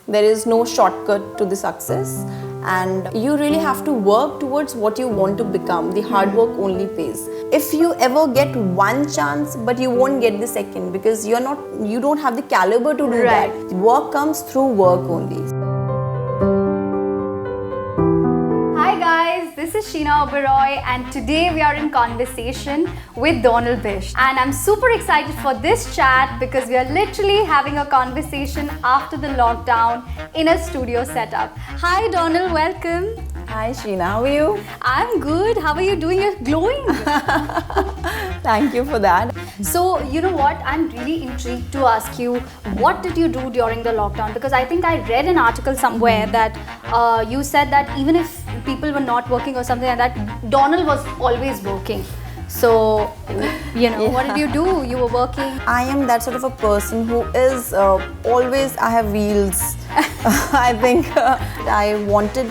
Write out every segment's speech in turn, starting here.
there is no shortcut to the success, and you really have to work towards what you want to become. The hard work only pays. If you ever get one chance, but you won't get the second because you don't have the caliber to do that. Work comes through work only. Hi guys, this is Sheena Oberoi and today we are in conversation with Donald Bish. And I'm super excited for this chat because we are literally having a conversation after the lockdown in a studio setup. Hi Donald, welcome. Hi Sheena, how are you? I'm good. How are you doing? You're glowing. Thank you for that. So, you know what? I'm really intrigued to ask you, what did you do during the lockdown? Because I think I read an article somewhere that you said that even if people were not working or something like that, Donald was always working. So, what did you do? You were working. I am that sort of a person who is always, I have wheels. I think I wanted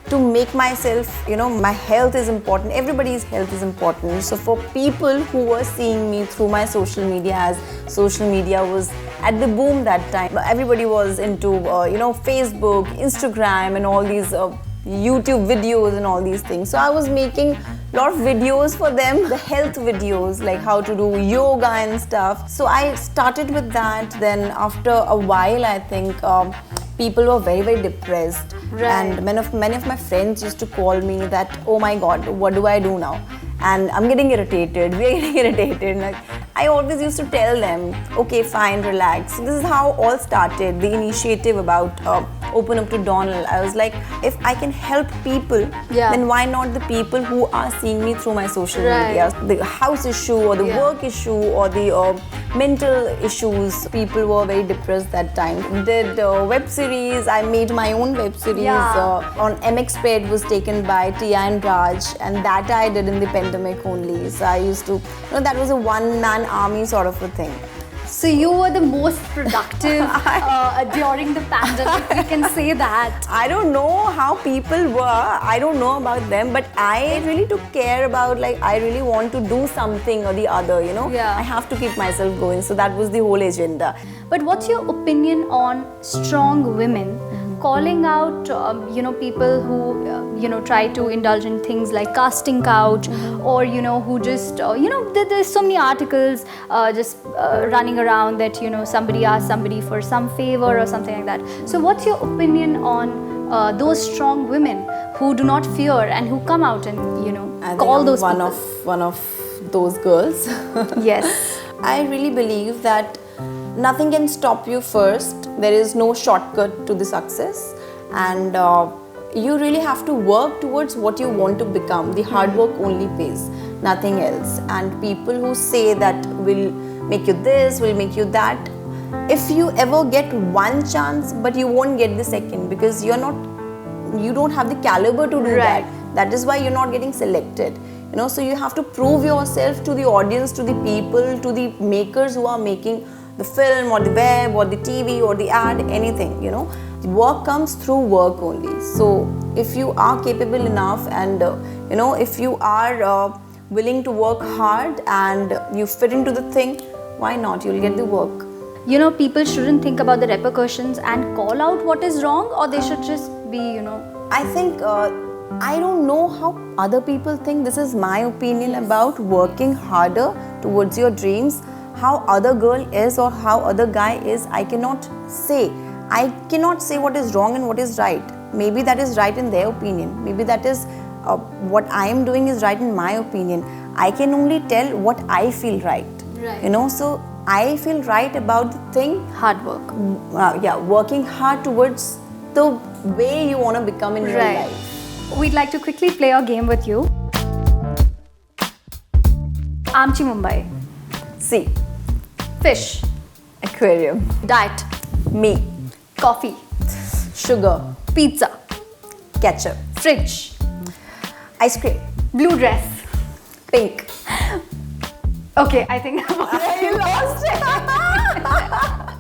to make myself, my health is important. Everybody's health is important. So for people who were seeing me through my social media, as social media was at the boom that time, everybody was into, Facebook, Instagram and all these YouTube videos and all these things. So I was making a lot of videos for them, the health videos, like how to do yoga and stuff. So I started with that. Then after a while, I think people were very, very depressed. Right. And many of my friends used to call me that, oh my God, what do I do now? And I'm getting irritated, we're getting irritated. Like, I always used to tell them, okay, fine, relax. So this is how all started, the initiative about Open Up to Donald. I was like, if I can help people, then why not the people who are seeing me through my social media? The house issue or the work issue or the mental issues. People were very depressed that time. Did web series. I made my own web series on MX Ped, was taken by Tia and Raj, and that I did in the pandemic only. So I used to, that was a one-man army sort of a thing. So you were the most productive during the pandemic, we can say that. I don't know how people were, I don't know about them, but I really took care about, like, I really want to do something or the other, I have to keep myself going. So that was the whole agenda. But what's your opinion on strong women calling out, people who, try to indulge in things like casting couch or, who just, there's so many articles just running around that, somebody asked somebody for some favor or something like that. So what's your opinion on those strong women who do not fear and who come out and, call those people? One of those girls. Yes. I really believe that nothing can stop you first. There is no shortcut to the success, and you really have to work towards what you want to become. The hard work only pays, nothing else. And people who say that will make you this, will make you that, if you ever get one chance, but you won't get the second because you don't have the caliber to do that. That is why you're not getting selected. So you have to prove yourself to the audience, to the people, to the makers who are making the film or the web or the TV or the ad, anything, Work comes through work only. So if you are capable enough and, if you are willing to work hard and you fit into the thing, why not? You'll get the work. People shouldn't think about the repercussions and call out what is wrong, or they should just be, I think, I don't know how other people think. This is my opinion about working harder towards your dreams. How other girl is or how other guy is, I cannot say. I cannot say what is wrong and what is right. Maybe that is right in their opinion. Maybe that is what I am doing is right in my opinion. I can only tell what I feel right. So I feel right about the thing. Hard work. Working hard towards the way you want to become in your life. We'd like to quickly play a game with you. Amchi Mumbai. Sea. Fish. Aquarium. Diet. Me. Coffee. Sugar. Pizza. Ketchup. Fridge. Ice cream. Blue dress. Pink. Okay, I think I lost it.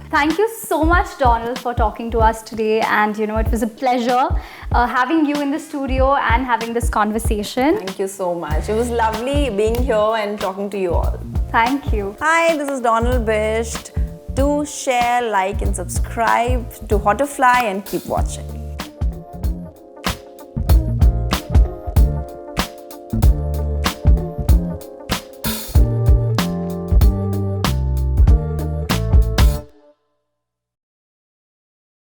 Thank you so much, Donald, for talking to us today. And, it was a pleasure having you in the studio and having this conversation. Thank you so much. It was lovely being here and talking to you all. Thank you. Hi, this is Donald Bish. do share, like and subscribe to Hotterfly and keep watching.